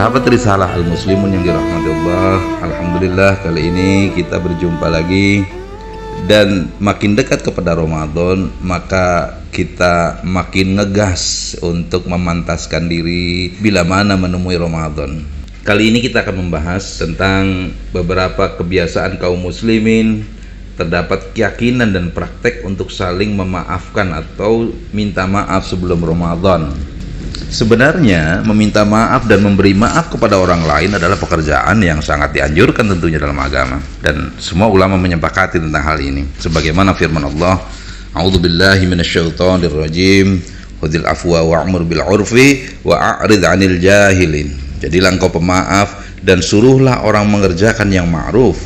Sahabat Risalah Al-Muslimun yang dirahmati Allah, alhamdulillah kali ini kita berjumpa lagi. Dan makin dekat kepada Ramadan, maka kita makin ngegas untuk memantaskan diri bila mana menemui Ramadan. Kali ini kita akan membahas tentang beberapa kebiasaan kaum muslimin. Terdapat keyakinan dan praktek untuk saling memaafkan atau minta maaf sebelum Ramadan. Sebenarnya meminta maaf dan memberi maaf kepada orang lain adalah pekerjaan yang sangat dianjurkan tentunya dalam agama, dan semua ulama menyepakati tentang hal ini. Sebagaimana firman Allah, A'udzubillahi minasyaitonirrajim, khudhil afwa wa'mur bil 'urfi wa a'rid 'anil jahilin. Jadilah engkau pemaaf dan suruhlah orang mengerjakan yang ma'ruf,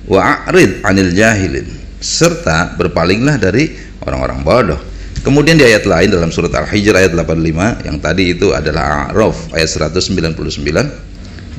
wa a'rid 'anil jahilin, serta berpalinglah dari orang-orang bodoh. Kemudian di ayat lain dalam surat Al-Hijr ayat 85, yang tadi itu adalah A'raf ayat 199.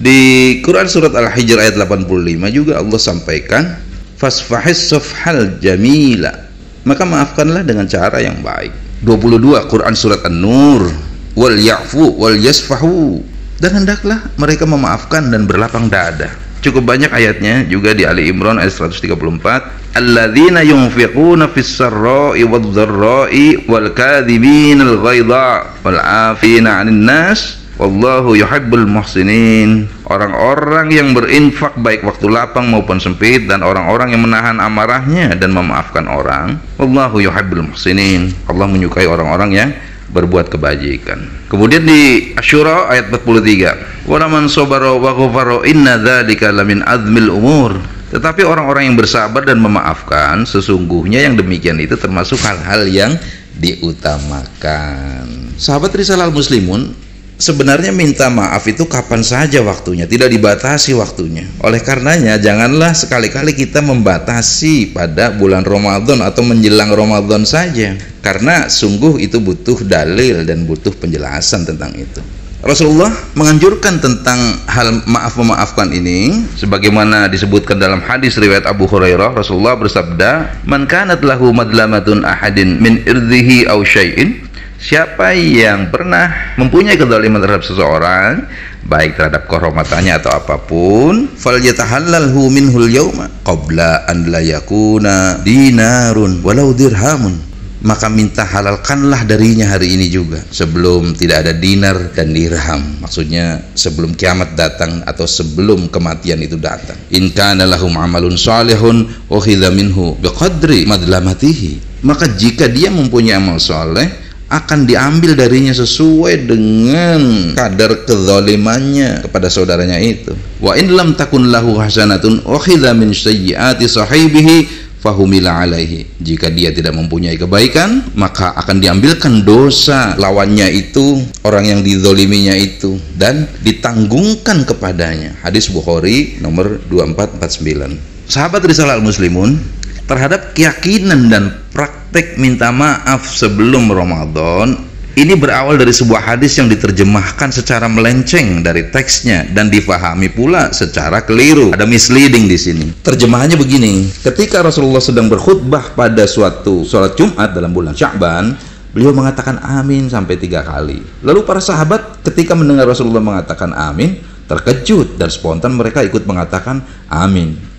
Di Quran surat Al-Hijr ayat 85 juga Allah sampaikan, fasfahis safhal jamila, maka maafkanlah dengan cara yang baik. 22 Quran surat An-Nur, wal ya'fu wal yasfahu, dan hendaklah mereka memaafkan dan berlapang dada. Cukup banyak ayatnya juga di Ali Imran ayat 134, alladzina yunfiquna fis sarra'i wadh-dharra'i wal kadhibinal ghaidha wal 'afina 'anil nas wallahu yuhibbul muhsinin. Orang-orang yang berinfak baik waktu lapang maupun sempit, dan orang-orang yang menahan amarahnya dan memaafkan orang, wallahu yuhibbul muhsinin. Allah menyukai orang-orang yang berbuat kebajikan. Kemudian di Asy-Syura ayat 43, wa man sabara wa ghafara inna dzalika lamin azmil umur. Tetapi orang-orang yang bersabar dan memaafkan, sesungguhnya yang demikian itu termasuk hal-hal yang diutamakan. Sahabat Risalah Al-Muslimun, sebenarnya minta maaf itu kapan saja waktunya, tidak dibatasi waktunya. Oleh karenanya janganlah sekali-kali kita membatasi pada bulan Ramadan atau menjelang Ramadan saja, karena sungguh itu butuh dalil dan butuh penjelasan tentang itu. Rasulullah menganjurkan tentang hal maaf-memaafkan ini, sebagaimana disebutkan dalam hadis riwayat Abu Hurairah. Rasulullah bersabda, man kanat lahu madlamatun ahadin min irdhihi aw syai'in, siapa yang pernah mempunyai kezaliman terhadap seseorang, baik terhadap kehormatannya atau apapun, falyatahallalhu minhul yauma qabla an la yakuna dinarun walau dirhamun, maka minta halalkanlah darinya hari ini juga, sebelum tidak ada dinar dan dirham. Maksudnya sebelum kiamat datang atau sebelum kematian itu datang. In kana lahum amalun salihun ukhidha minhu biqadri madlamatihi, maka jika dia mempunyai amal soleh, akan diambil darinya sesuai dengan kadar kezalimannya kepada saudaranya itu. Wa in lam takun lahu hasanatun ukhidha min sayyiati sahibihi fahumila alaihi, jika dia tidak mempunyai kebaikan, maka akan diambilkan dosa lawannya itu, orang yang dizoliminya itu, dan ditanggungkan kepadanya. Hadis Bukhari nomor 2449. Sahabat Risalah Al-Muslimun, terhadap keyakinan dan praktek minta maaf sebelum Ramadan ini berawal dari sebuah hadis yang diterjemahkan secara melenceng dari teksnya dan difahami pula secara keliru. Ada misleading di sini. Terjemahannya begini: ketika Rasulullah sedang berkhutbah pada suatu sholat Jumat dalam bulan Sya'ban, beliau mengatakan amin sampai 3 kali. Lalu para sahabat ketika mendengar Rasulullah mengatakan amin, terkejut dan spontan mereka ikut mengatakan amin.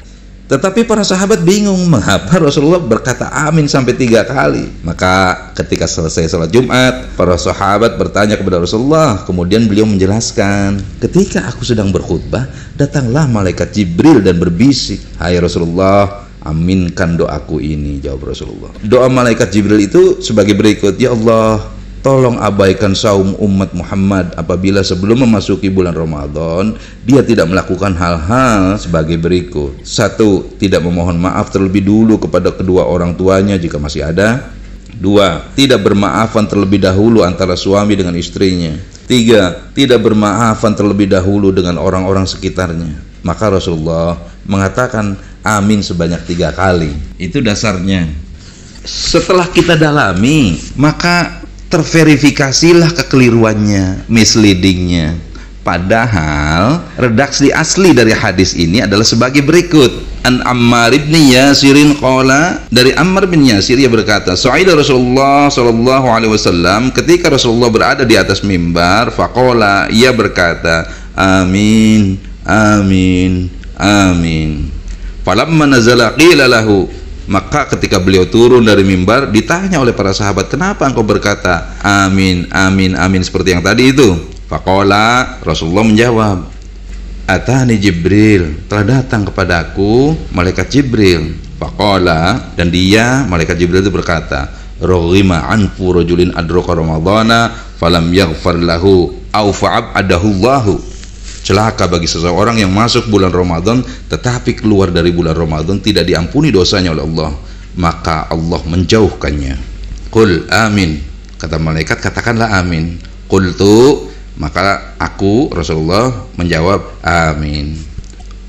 Tetapi para sahabat bingung mengapa Rasulullah berkata amin sampai 3 kali. Maka ketika selesai sholat Jumat, para sahabat bertanya kepada Rasulullah. Kemudian beliau menjelaskan, ketika aku sedang berkhutbah, datanglah malaikat Jibril dan berbisik, hai Rasulullah, aminkan doaku ini. Jawab Rasulullah. Doa malaikat Jibril itu sebagai berikut, ya Allah, tolong abaikan saum umat Muhammad apabila sebelum memasuki bulan Ramadan dia tidak melakukan hal-hal sebagai berikut. 1. Tidak memohon maaf terlebih dulu kepada kedua orang tuanya jika masih ada. 2. Tidak bermaafan terlebih dahulu antara suami dengan istrinya. 3. Tidak bermaafan terlebih dahulu dengan orang-orang sekitarnya. Maka Rasulullah mengatakan amin sebanyak 3 kali. Itu dasarnya. Setelah kita dalami, maka terverifikasilah kekeliruannya, misleadingnya. Padahal redaksi asli dari hadis ini adalah sebagai berikut. An Ammar bin Yasirin qala, dari Ammar bin Yasir ia berkata, Sa'ida Rasulullah sallallahu alaihi wasallam, ketika Rasulullah berada di atas mimbar, faqala, ia berkata, amin, amin, amin. Falamma nazala qila lahu, maka ketika beliau turun dari mimbar ditanya oleh para sahabat, kenapa engkau berkata amin, amin, amin seperti yang tadi itu? Faqala, Rasulullah menjawab, atani Jibril, telah datang kepadaku malaikat Jibril. Faqala, dan dia malaikat Jibril itu berkata, raghima anfu rajulin adraka ramadhana falam yaghfar lahu aw fa'adahu Allahu. Celaka bagi seseorang yang masuk bulan Ramadan tetapi keluar dari bulan Ramadan tidak diampuni dosanya oleh Allah, maka Allah menjauhkannya. Qul amin, kata malaikat, katakanlah amin. Qultu, maka aku Rasulullah menjawab amin.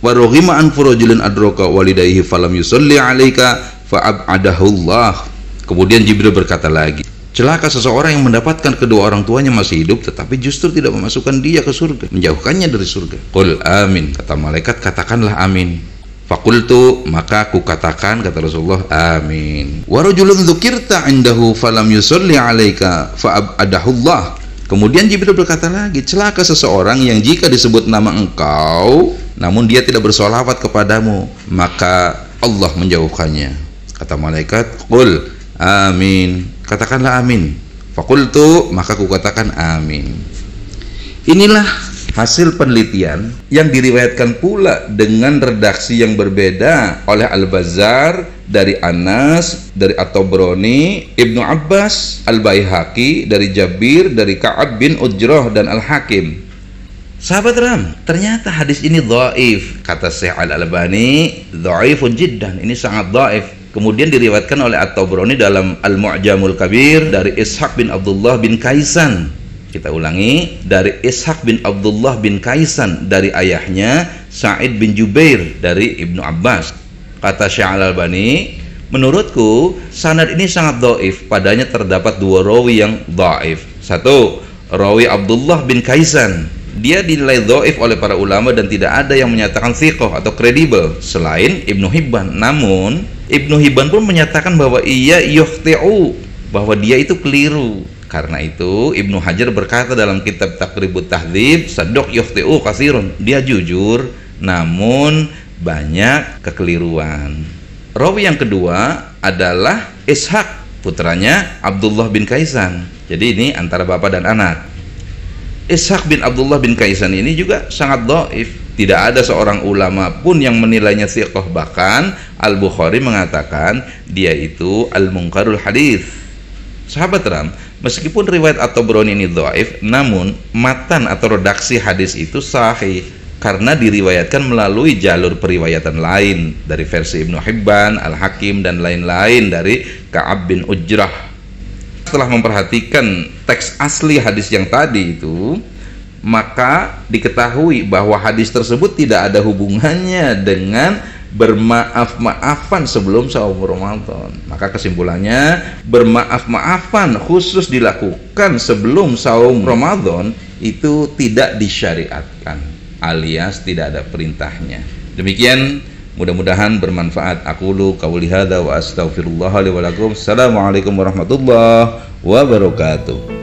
Wa raghima an furujulin adraka walidayhi falam yusalli alaika fa'abadahu Allah. Kemudian Jibril berkata lagi, celaka seseorang yang mendapatkan kedua orang tuanya masih hidup tetapi justru tidak memasukkan dia ke surga, menjauhkannya dari surga. Qul amin, kata malaikat, katakanlah amin. Faqultu, maka aku katakan, kata Rasulullah, amin. Wa rajulun dzukirta indahu falam yusalli alaika fa'abadahu Allah. Kemudian Jibril berkata lagi, celaka seseorang yang jika disebut nama engkau namun dia tidak bersolawat kepadamu, maka Allah menjauhkannya. Kata malaikat, qul amin, katakanlah amin. Fakultu, maka aku katakan amin. Inilah hasil penelitian yang diriwayatkan pula dengan redaksi yang berbeda oleh Al-Bazzar, dari Anas, dari At-Tabrani, Ibnu Abbas, Al-Baihaqi, dari Jabir, dari Ka'ab bin Ujrah dan Al-Hakim. Sahabat Ram, ternyata hadis ini dhaif. Kata Syekh Al-Albani, dhaifun jiddan, ini sangat dhaif. Kemudian diriwayatkan oleh At-Tabrani dalam Al-Mu'jamul Kabir dari Ishaq bin Abdullah bin Kaisan. Kita ulangi, dari Ishaq bin Abdullah bin Kaisan dari ayahnya Sa'id bin Jubair dari Ibnu Abbas. Kata Syekh Al-Albani, menurutku sanad ini sangat dhaif, padanya terdapat dua rawi yang dhaif. Satu, rawi Abdullah bin Kaisan, dia dinilai dhaif oleh para ulama dan tidak ada yang menyatakan thiqah atau kredibel selain Ibnu Hibban. Namun Ibnu Hibban pun menyatakan bahwa ia yukhti'u, bahwa dia itu keliru. Karena itu Ibnu Hajar berkata dalam kitab Taqribut Tahdzib, saduq yukhti'u katsirun, dia jujur namun banyak kekeliruan. Rawi yang kedua adalah Ishaq, putranya Abdullah bin Kaisan. Jadi ini antara bapak dan anak. Ishaq bin Abdullah bin Kaisan ini juga sangat dhaif. Tidak ada seorang ulama pun yang menilainya thiqah, bahkan Al-Bukhari mengatakan dia itu al-munkarul hadis. Sahabat Ram, meskipun riwayat At-Tabrani ini dhaif, namun matan atau redaksi hadis itu sahih karena diriwayatkan melalui jalur periwayatan lain dari versi Ibnu Hibban, Al-Hakim dan lain-lain dari Ka'ab bin Ujrah. Setelah memperhatikan teks asli hadis yang tadi itu, maka diketahui bahwa hadis tersebut tidak ada hubungannya dengan bermaaf-maafan sebelum saum Ramadan. Maka kesimpulannya, bermaaf-maafan khusus dilakukan sebelum saum Ramadan itu tidak disyariatkan, alias tidak ada perintahnya. Demikian, mudah-mudahan bermanfaat. Aqulu qauli hadza wa astaghfirullah li wa lakum. Assalamualaikum warahmatullahi wabarakatuh.